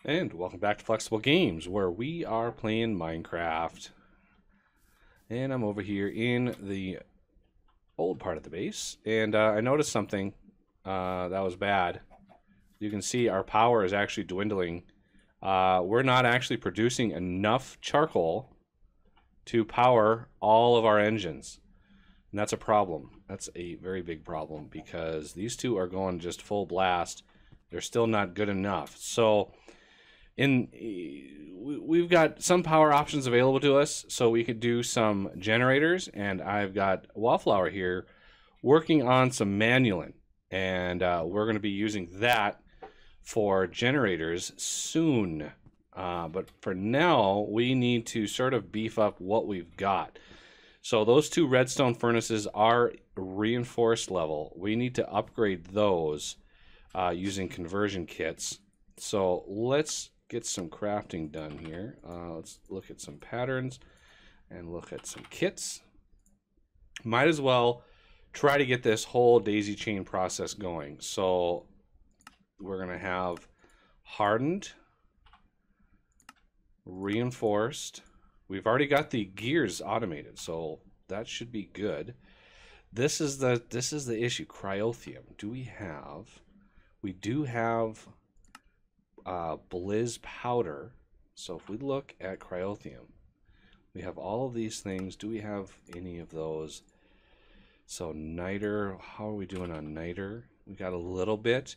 And welcome back to Flexible Games, where we are playing Minecraft. And I'm over here in the old part of the base, and I noticed something that was bad. You can see our power is actually dwindling. We're not actually producing enough charcoal to power all of our engines. And that's a problem. That's a very big problem, because these two are going just full blast. They're still not good enough. So we've got some power options available to us, so we could do some generators, and I've got Wallflower here working on some manulin, and we're going to be using that for generators soon. But for now, we need to sort of beef up what we've got. So those two redstone furnaces are reinforced level. We need to upgrade those using conversion kits. So let's get some crafting done here. Let's look at some patterns and look at some kits. Might as well try to get this whole daisy chain process going. So we're going to have hardened, reinforced. We've already got the gears automated, so that should be good. This is the issue. Cryothium. Do we have? We do have Blizz powder. So if we look at cryothium, we have all of these things. Do we have any of those? So niter, how are we doing on niter? We got a little bit.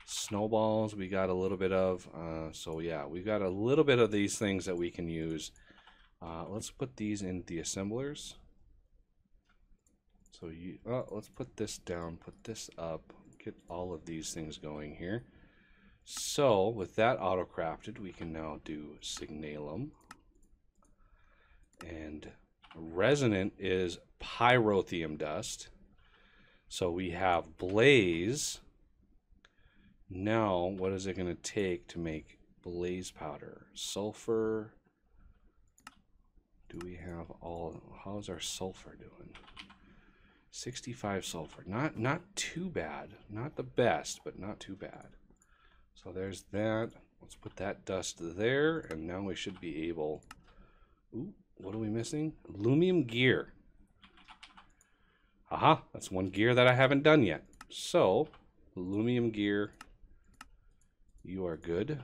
Snowballs, we got a little bit of. So yeah, we've got a little bit of these things that we can use. Let's put these in the assemblers. So let's put this down, put this up, get all of these things going here. So with that auto crafted, we can now do signalum, and resonant is pyrothium dust. So we have blaze. Now what is it going to take to make blaze powder? Sulfur. Do we have all? How's our sulfur doing? 65 sulfur. Not too bad. Not the best, but not too bad. So there's that. Let's put that dust there, and now we should be able. Ooh, what are we missing? Aluminum gear. Aha, that's one gear that I haven't done yet. So, aluminum gear, you are good.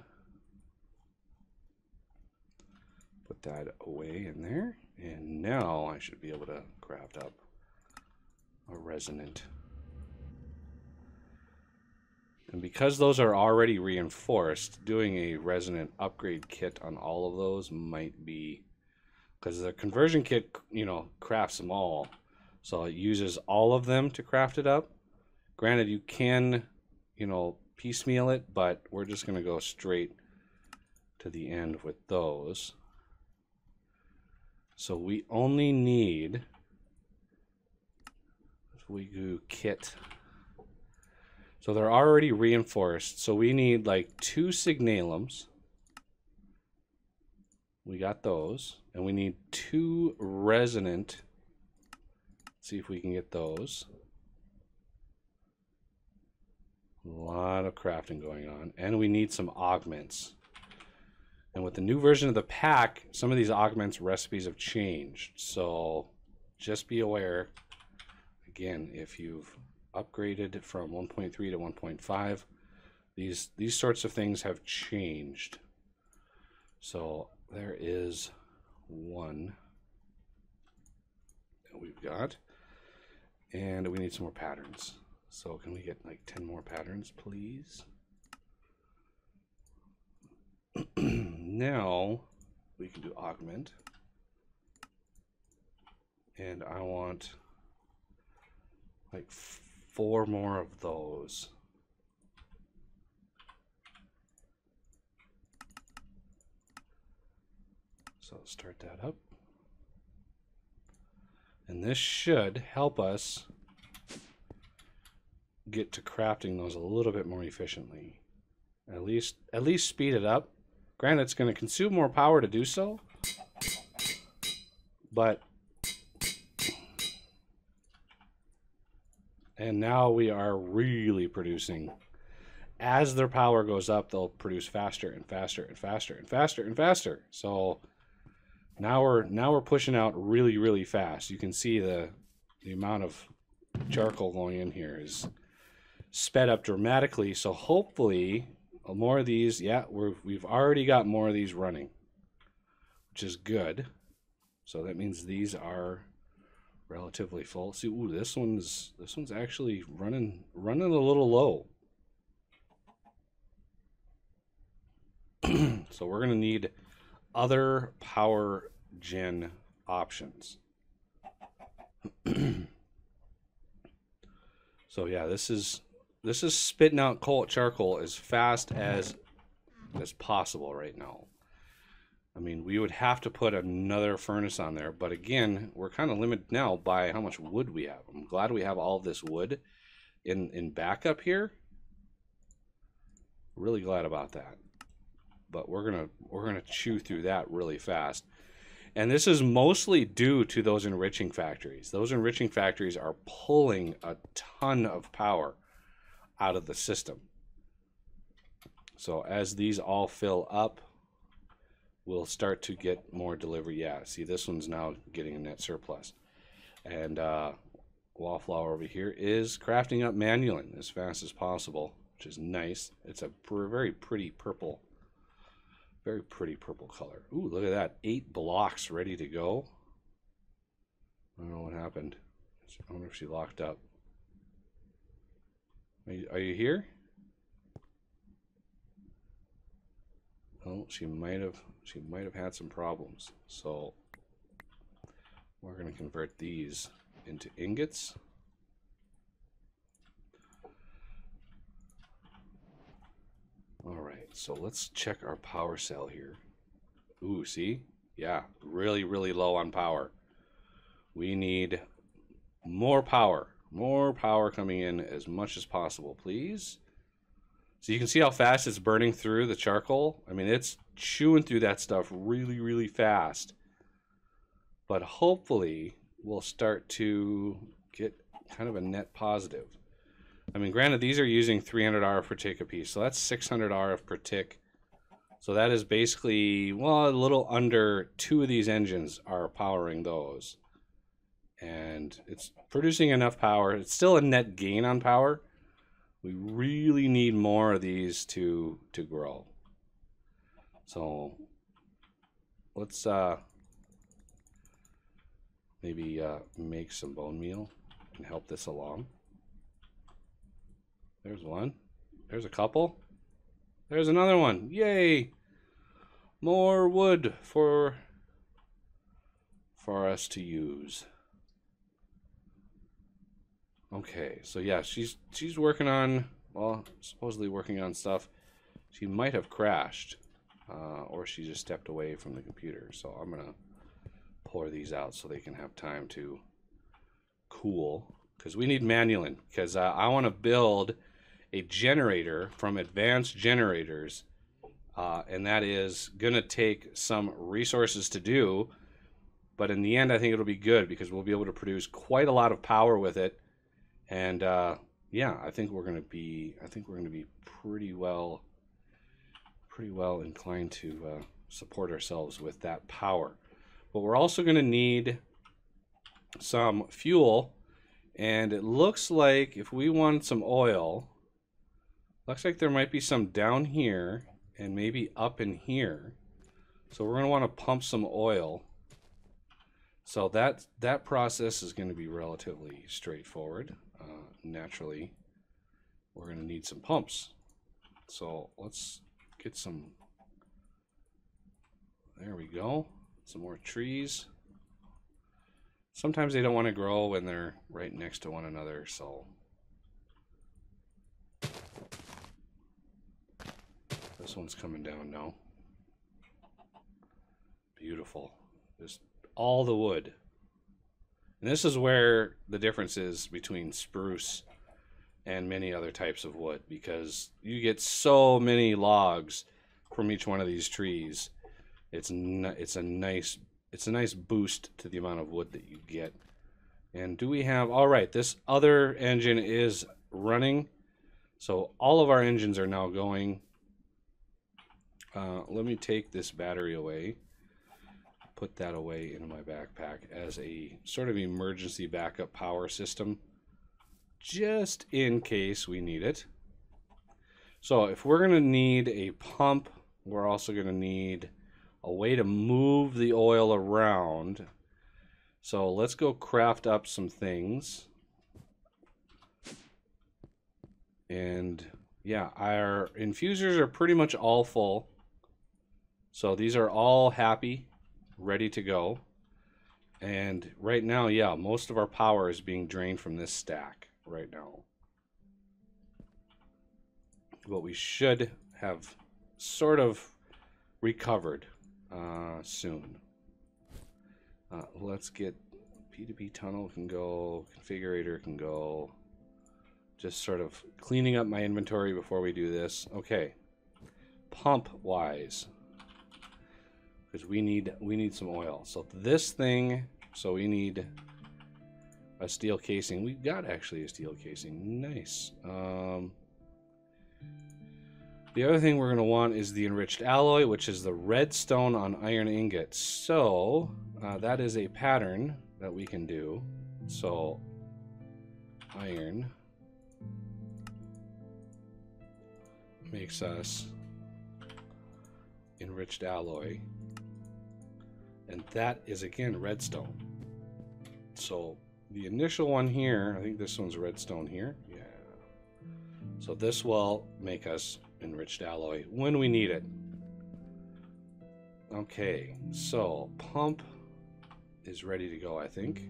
Put that away in there, and now I should be able to craft up a resonant. And because those are already reinforced, doing a resonant upgrade kit on all of those might be, because the conversion kit, crafts them all. So it uses all of them to craft it up. Granted, you can, piecemeal it, but we're just going to go straight to the end with those. So we only need, if we do kit, so they're already reinforced. So we need like 2 signalums. We got those. And we need 2 resonant. Let's see if we can get those. A lot of crafting going on. And we need some augments. And with the new version of the pack, some of these augments recipes have changed. So just be aware. Again, if you've upgraded from 1.3 to 1.5, these sorts of things have changed. So there is one that we've got, and we need some more patterns. So can we get like 10 more patterns, please? Now we can do augment, and I want like 4 more of those. So start that up. And this should help us get to crafting those a little bit more efficiently. At least speed it up. Granted, it's going to consume more power to do so, but and now we are really producing as their power goes up, they'll produce faster and faster and faster and faster and faster. So now we're pushing out really, really fast. You can see the amount of charcoal going in here is sped up dramatically. So hopefully more of these, yeah, we've already got more of these running, which is good. So that means these are relatively full. See, ooh, this one's actually running a little low. So we're gonna need other power gen options. So yeah, this is spitting out charcoal as fast as possible right now. I mean, we would have to put another furnace on there, but again, we're kind of limited now by how much wood we have. I'm glad we have all of this wood in backup here. Really glad about that. But we're gonna chew through that really fast. And this is mostly due to those enriching factories. Those enriching factories are pulling a ton of power out of the system. So as these all fill up, we'll start to get more delivery. Yeah, see, this one's now getting a net surplus. And Wallflower over here is crafting up Manulin as fast as possible, which is nice. It's a very pretty purple. Very pretty purple color. Ooh, look at that. 8 blocks ready to go. I don't know what happened. I wonder if she locked up. Are you here? Oh, she might have had some problems. So we're going to convert these into ingots. All right, so let's check our power cell here. Ooh, see? Yeah, really, really low on power. We need more power. More power coming in as much as possible, please. So you can see how fast it's burning through the charcoal. I mean, it's chewing through that stuff really, really fast. But hopefully, we'll start to get kind of a net positive. I mean, granted, these are using 300 RF per tick a piece, so that's 600 RF per tick. So that is basically, well, a little under 2 of these engines are powering those. And it's producing enough power. It's still a net gain on power. We really need more of these to grow. So let's maybe make some bone meal and help this along. There's one. There's a couple. There's another one. Yay! More wood for us to use. Okay, so yeah, she's working on, well, supposedly working on stuff. She might have crashed, or she just stepped away from the computer. So I'm gonna pour these out so they can have time to cool, because we need Manulin. Because I want to build a generator from advanced generators, and that is gonna take some resources to do, but in the end I think it'll be good because we'll be able to produce quite a lot of power with it. And yeah, I think we're gonna be pretty well inclined to support ourselves with that power. But we're also gonna need some fuel, and it looks like if we want some oil, looks like there might be some down here and maybe up in here. So we're gonna want to pump some oil. So that process is going to be relatively straightforward. Naturally, we're going to need some pumps. So let's get some. There we go. Some more trees. Sometimes they don't want to grow when they're right next to one another. So this one's coming down now. Beautiful. Just all the wood. And this is where the difference is between spruce and many other types of wood, because you get so many logs from each one of these trees. It's a nice boost to the amount of wood that you get. And do we have, all right, this other engine is running. So all of our engines are now going. Let me take this battery away. Put that away in my backpack as a sort of emergency backup power system, just in case we need it. So if we're going to need a pump, we're also going to need a way to move the oil around. So let's go craft up some things. And yeah, our infusers are pretty much all full. So these are all happy, ready to go. And right now, yeah, most of our power is being drained from this stack right now. But we should have sort of recovered soon. Let's get P2P tunnel can go, configurator can go. Just sort of cleaning up my inventory before we do this. Okay, pump wise, because we need some oil. So this thing, so we need a steel casing. We got actually a steel casing. Nice. The other thing we're going to want is the enriched alloy, which is the redstone on iron ingots. So that is a pattern that we can do. So iron makes us enriched alloy, and that is again redstone. So the initial one here, I think this one's redstone here. Yeah. So this will make us enriched alloy when we need it. Okay, so pump is ready to go, I think.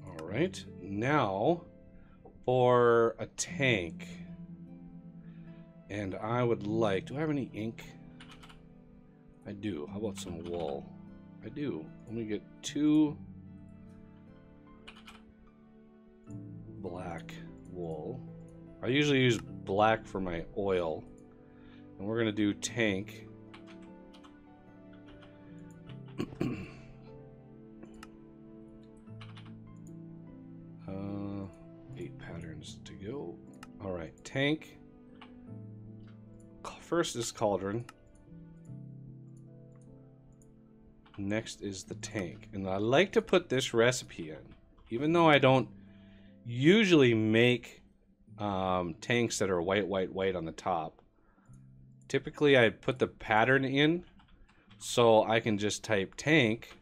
All right, now for a tank. And I would like, do I have any ink? I do. How about some wool? I do. Let me get 2 black wool. I usually use black for my oil. And we're going to do tank. 8 patterns to go. All right, tank. First is cauldron. Next is the tank. And I like to put this recipe in. Even though I don't usually make tanks that are white, white, white on the top. Typically I put the pattern in so I can just type tank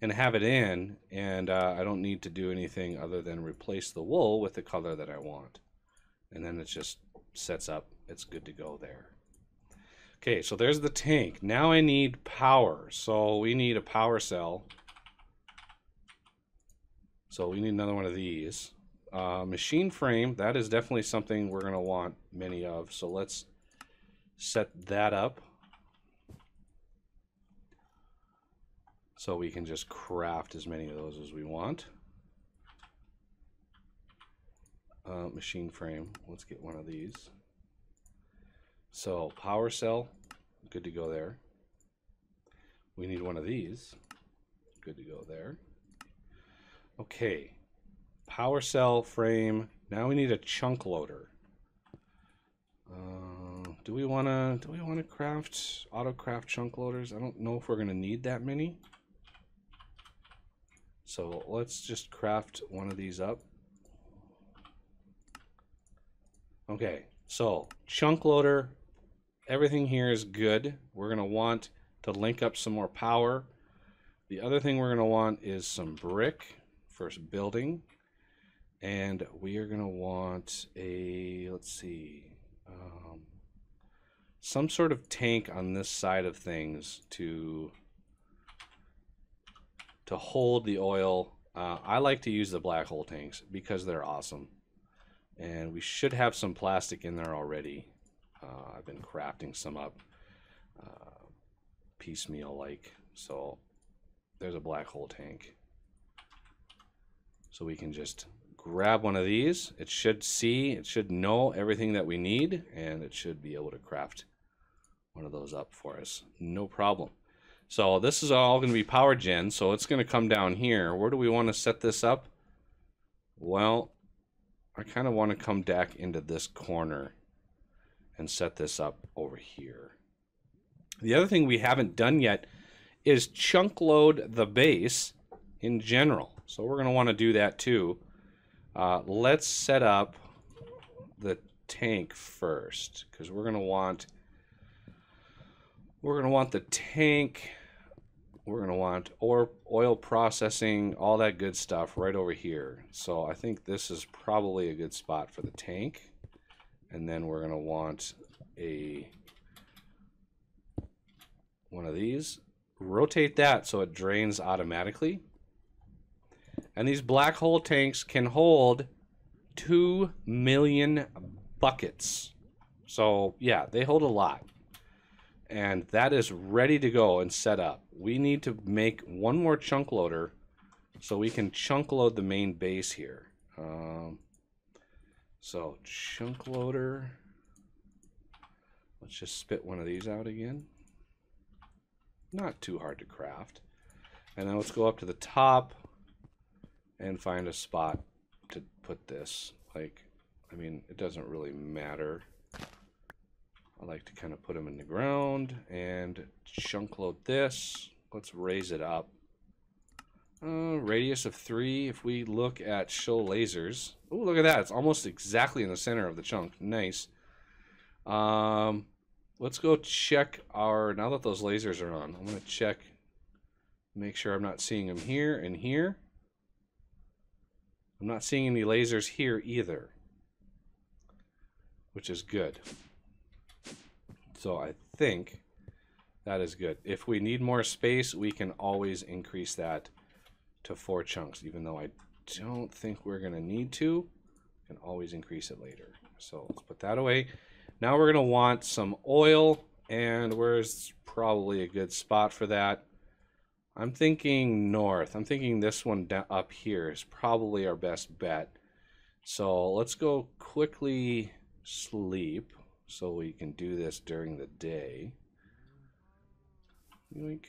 and have it in, and I don't need to do anything other than replace the wool with the color that I want. And then it just sets up. It's good to go there. Okay, so there's the tank. Now I need power. So we need a power cell. So we need another one of these. Machine frame, that is definitely something we're going to want many of. So let's set that up. So we can just craft as many of those as we want. Machine frame, let's get one of these. So power cell, good to go there. We need one of these, good to go there. Okay, power cell frame. Now we need a chunk loader. Do we want to craft auto craft chunk loaders? I don't know if we're going to need that many. So let's just craft one of these up. Okay, so chunk loader. Everything here is good. We're going to want to link up some more power. The other thing we're going to want is some brick for building. And we are going to want a, let's see, some sort of tank on this side of things to hold the oil. I like to use the black hole tanks because they're awesome. And we should have some plastic in there already. I've been crafting some up piecemeal like. So there's a black hole tank. So we can just grab one of these. It should know everything that we need, and it should be able to craft one of those up for us. No problem. So this is all going to be power gen, so it's going to come down here. Where do we want to set this up? Well, I kind of want to come back into this corner and set this up over here. The other thing we haven't done yet is chunk load the base in general. So we're going to want to do that too. Let's set up the tank first, because we're going to want the tank. We're going to want oil processing, all that good stuff right over here. So I think this is probably a good spot for the tank. And then we're going to want one of these. Rotate that so it drains automatically. And these black hole tanks can hold 2 million buckets. So yeah, they hold a lot. And that is ready to go and set up. We need to make one more chunk loader so we can chunk load the main base here. So chunk loader. Let's just spit one of these out again. Not too hard to craft. And then let's go up to the top and find a spot to put this. Like, I mean, it doesn't really matter. I like to kind of put them in the ground and chunk load this. Let's raise it up. Radius of 3. If we look at show lasers. Oh, look at that. It's almost exactly in the center of the chunk. Nice. Let's go check our, now that those lasers are on, I'm going to check, make sure I'm not seeing them here and here. I'm not seeing any lasers here either, which is good. So I think that is good. If we need more space, we can always increase that to 4 chunks, even though I don't think we're going to need to. We can always increase it later. So let's put that away. Now we're going to want some oil, and where's probably a good spot for that? I'm thinking north. I'm thinking this one up here is probably our best bet. So let's go quickly sleep so we can do this during the day. Yoink.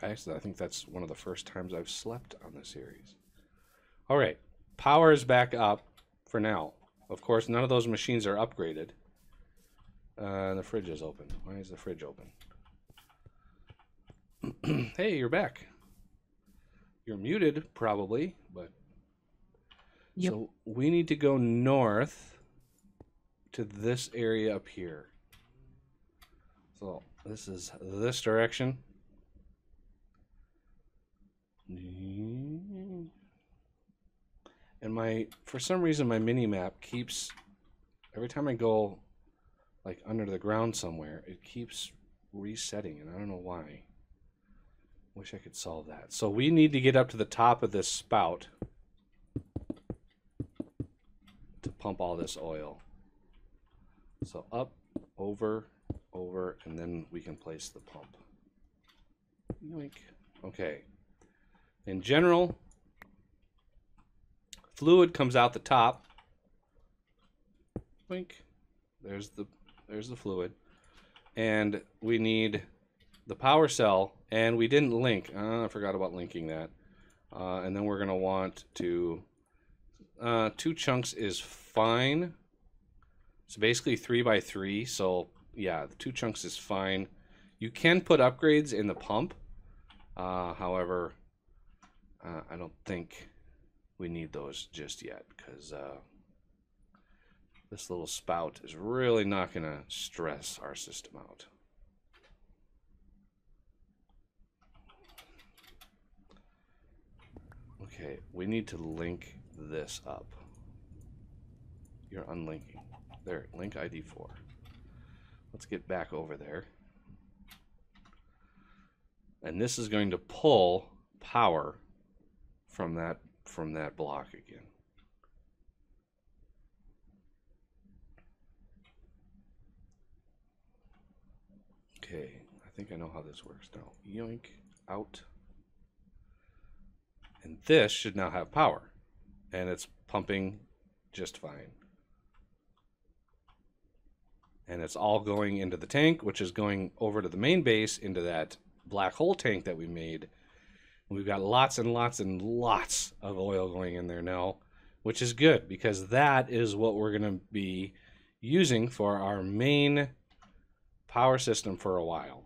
Actually, I think that's one of the first times I've slept on this series. All right, power is back up for now. Of course, none of those machines are upgraded. The fridge is open. Why is the fridge open? Hey, you're back. You're muted, probably, but... Yep. So we need to go north to this area up here. So this is this direction. And for some reason my mini map keeps, every time I go like under the ground somewhere, it keeps resetting, and I don't know why. Wish I could solve that. So we need to get up to the top of this spout to pump all this oil. So up, over, and then we can place the pump. Yoink. Okay. In general, fluid comes out the top. Boink. There's the fluid. And we need the power cell, and we didn't link. I forgot about linking that. And then we're going to want to 2 chunks is fine. So basically 3 by 3. So yeah, the 2 chunks is fine. You can put upgrades in the pump. However, I don't think we need those just yet, because this little spout is really not going to stress our system out. Okay, we need to link this up. You're unlinking. There, link ID 4. Let's get back over there. And this is going to pull power from that block again. Okay, I think I know how this works now. Yoink, out. And this should now have power. And it's pumping just fine. And it's all going into the tank, which is going over to the main base, into that black hole tank that we made. We've got lots and lots and lots of oil going in there now, which is good because that is what we're going to be using for our main power system for a while,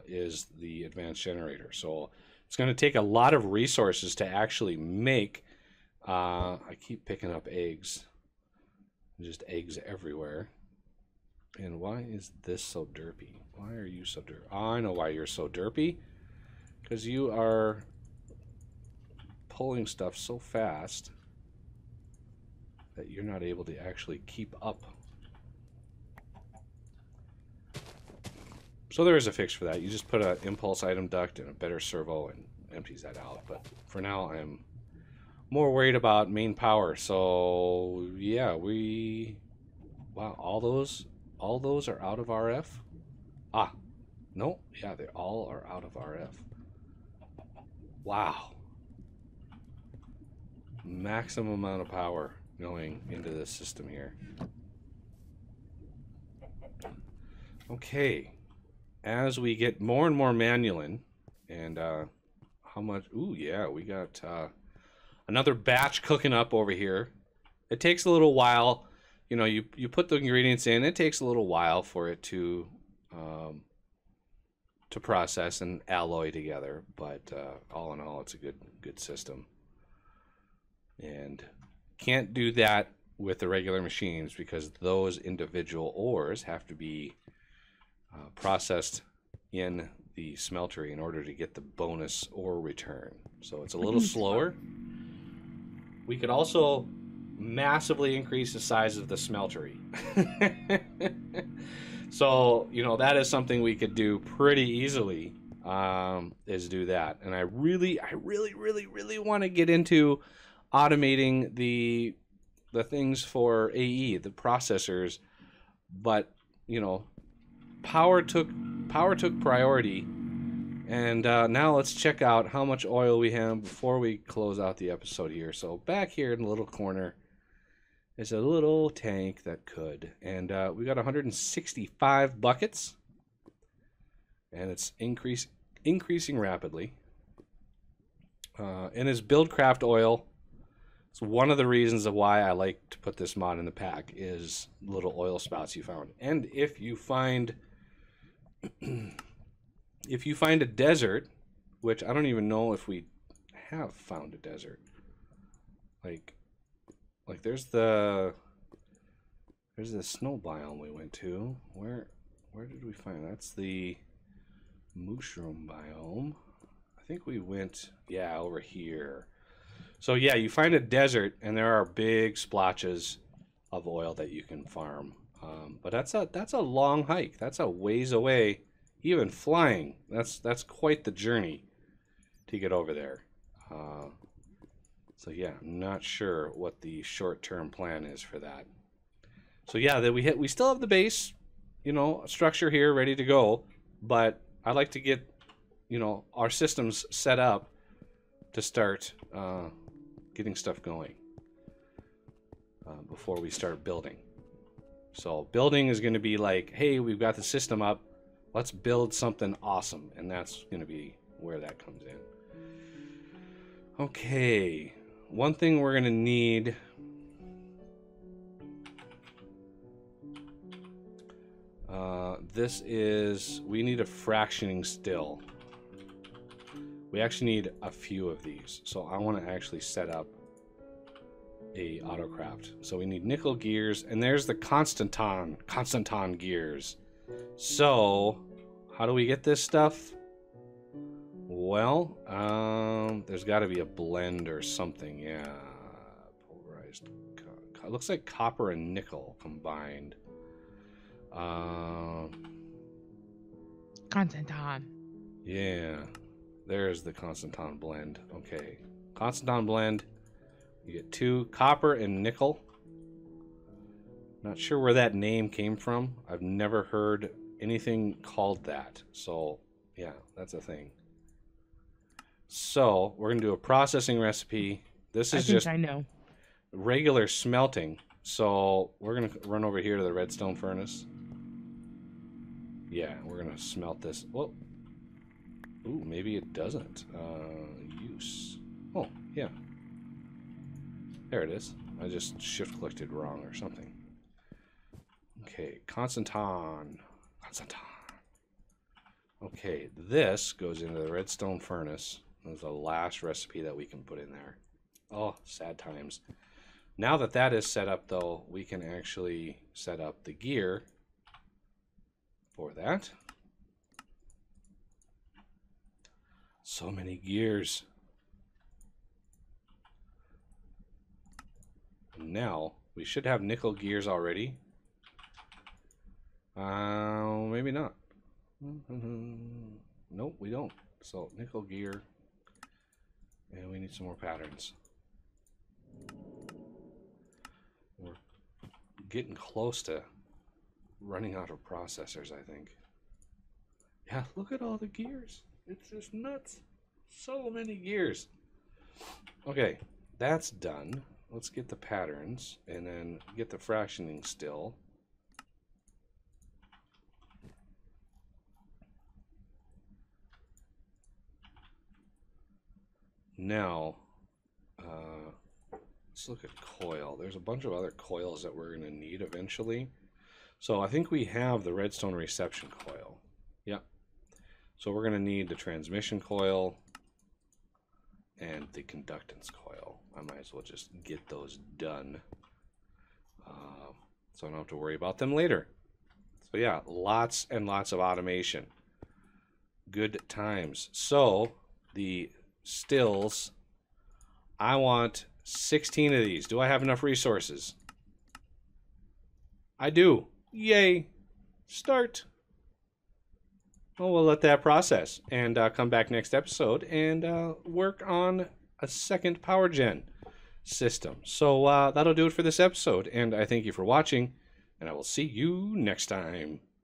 is the advanced generator. So it's going to take a lot of resources to actually make. I keep picking up eggs. Just eggs everywhere. And why is this so derpy? Why are you so derpy? Oh, I know why you're so derpy. Because you are pulling stuff so fast that you're not able to actually keep up. So there is a fix for that. You just put an impulse item duct and a better servo and empties that out. But for now, I'm more worried about main power. So yeah, wow, all those are out of RF. Ah, no, yeah, they all are out of RF. Wow, maximum amount of power going into this system here. Okay, as we get more and more manulin, and how much? Ooh, yeah, we got another batch cooking up over here. It takes a little while. You know, you put the ingredients in. It takes a little while for it to process and alloy together. But all in all, it's a good system. And can't do that with the regular machines because those individual ores have to be processed in the smeltery in order to get the bonus ore return. So it's a little slower. We could also massively increase the size of the smeltery. So, you know, that is something we could do pretty easily, is do that. And I really want to get into automating the things for AE, the processors, but, you know, power took priority. And now let's check out how much oil we have before we close out the episode here. So back here in the little corner is a little tank that could. And we got 165 buckets. And it's increasing rapidly. And his Buildcraft oil, it's one of the reasons of why I like to put this mod in the pack, is little oil spouts you found. And if you find... if you find a desert, which I don't even know if we have found a desert, like there's the snow biome we went to. Where did we find? That's the mushroom biome. I think we went, yeah, over here. So yeah, you find a desert and there are big splotches of oil that you can farm. But that's a long hike. That's a ways away. Even flying, that's quite the journey to get over there. So yeah, I'm not sure what the short-term plan is for that. So yeah, that we still have the base, you know, structure here ready to go, but I like to get, you know, our systems set up to start getting stuff going before we start building. So building is going to be like, hey, we've got the system up. Let's build something awesome, and that's going to be where that comes in. Okay, one thing we're going to need... we need a fractioning still. We actually need a few of these, so I want to actually set up a autocraft. So we need nickel gears, and there's the Constantan gears. So, how do we get this stuff? Well, there's got to be a blend or something. Yeah, pulverized. It looks like copper and nickel combined. Constantan. Yeah, there's the Constantan blend. Okay, Constantan blend. You get 2 copper and nickel. Not sure where that name came from. I've never heard anything called that. So, yeah, that's a thing. So, we're going to do a processing recipe. This is just I know. regular smelting. So, we're going to run over here to the redstone furnace. Yeah, we're going to smelt this. Whoa. Ooh, maybe it doesn't. Use. Oh, yeah. There it is. I just shift-clicked wrong or something. Okay, Constantan. Constantan. Okay, this goes into the redstone furnace. That's the last recipe that we can put in there. Oh, sad times. Now that that is set up, though, we can actually set up the gear for that. So many gears. Now, we should have nickel gears already. Maybe not. Nope, we don't. So, nickel gear. And we need some more patterns. We're getting close to running out of processors, I think. Yeah, look at all the gears. It's just nuts. So many gears. Okay, that's done. Let's get the patterns and then get the fractioning still. Now, let's look at coil. There's a bunch of other coils that we're going to need eventually. So I think we have the redstone reception coil. Yep. So we're going to need the transmission coil and the conductance coil. I might as well just get those done so I don't have to worry about them later. So yeah, lots and lots of automation. Good times. So the stills, I want 16 of these. Do I have enough resources? I do. Yay. Start. Well, we'll let that process and come back next episode and work on a second power gen system. So that'll do it for this episode, and I thank you for watching, and I will see you next time.